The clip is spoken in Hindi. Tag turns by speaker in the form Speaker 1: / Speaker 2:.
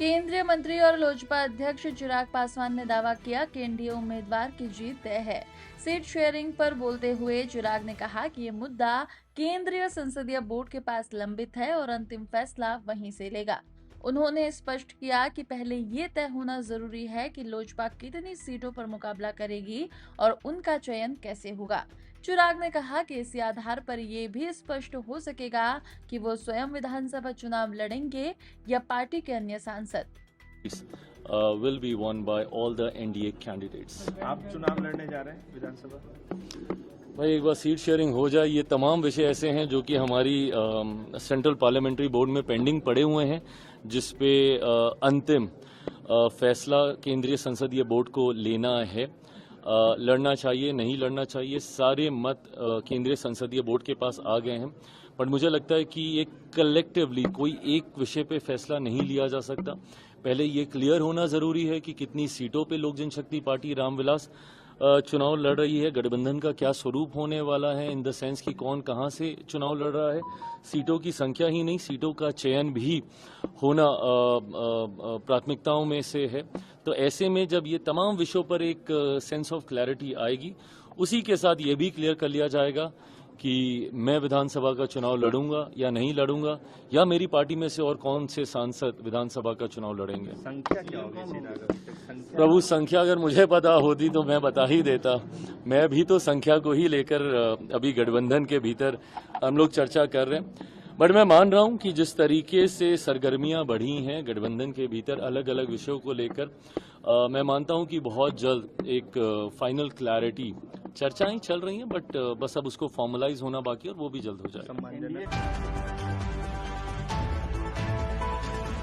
Speaker 1: केंद्रीय मंत्री और लोजपा अध्यक्ष चिराग पासवान ने दावा किया कि एनडीए उम्मीदवार की जीत तय है। सीट शेयरिंग पर बोलते हुए चिराग ने कहा कि ये मुद्दा केंद्रीय संसदीय बोर्ड के पास लंबित है और अंतिम फैसला वहीं से लेगा। उन्होंने स्पष्ट किया कि पहले ये तय होना जरूरी है कि लोजपा कितनी सीटों पर मुकाबला करेगी और उनका चयन कैसे होगा। चिराग ने कहा कि इसी आधार पर ये भी स्पष्ट हो सकेगा कि वो स्वयं विधानसभा चुनाव लड़ेंगे या पार्टी के अन्य सांसद।
Speaker 2: will be won by all the NDA candidates.
Speaker 3: आप चुनाव लड़ने जा रहे हैं विधानसभा?
Speaker 2: भाई एक बार सीट शेयरिंग हो जाए, ये तमाम विषय ऐसे हैं जो कि हमारी सेंट्रल पार्लियामेंट्री बोर्ड में पेंडिंग पड़े हुए हैं, जिसपे अंतिम फैसला केंद्रीय संसदीय बोर्ड को लेना है। लड़ना चाहिए नहीं लड़ना चाहिए, सारे मत केंद्रीय संसदीय बोर्ड के पास आ गए हैं। बट मुझे लगता है कि एक कलेक्टिवली कोई एक विषय पे फैसला नहीं लिया जा सकता। पहले ये क्लियर होना जरूरी है कि कितनी सीटों पे लोक जनशक्ति पार्टी रामविलास चुनाव लड़ रही है, गठबंधन का क्या स्वरूप होने वाला है, इन द सेंस कि कौन कहां से चुनाव लड़ रहा है। सीटों की संख्या ही नहीं, सीटों का चयन भी होना प्राथमिकताओं में से है। तो ऐसे में जब ये तमाम विषयों पर एक सेंस ऑफ क्लैरिटी आएगी, उसी के साथ ये भी क्लियर कर लिया जाएगा कि मैं विधानसभा का चुनाव लड़ूंगा या नहीं लड़ूंगा, या मेरी पार्टी में से और कौन से सांसद विधानसभा का चुनाव लड़ेंगे।
Speaker 3: संख्या क्या होगी?
Speaker 2: प्रभु, संख्या अगर मुझे पता होती तो मैं बता ही देता। मैं भी तो संख्या को ही लेकर अभी गठबंधन के भीतर हम लोग चर्चा कर रहे हैं। बट मैं मान रहा हूं कि जिस तरीके से सरगर्मियां बढ़ी हैं गठबंधन के भीतर अलग अलग विषयों को लेकर, मैं मानता हूं कि बहुत जल्द एक फाइनल क्लैरिटी, चर्चाएं चल रही हैं बट बस अब उसको फॉर्मलाइज होना बाकी है और वो भी जल्द हो जाएगा।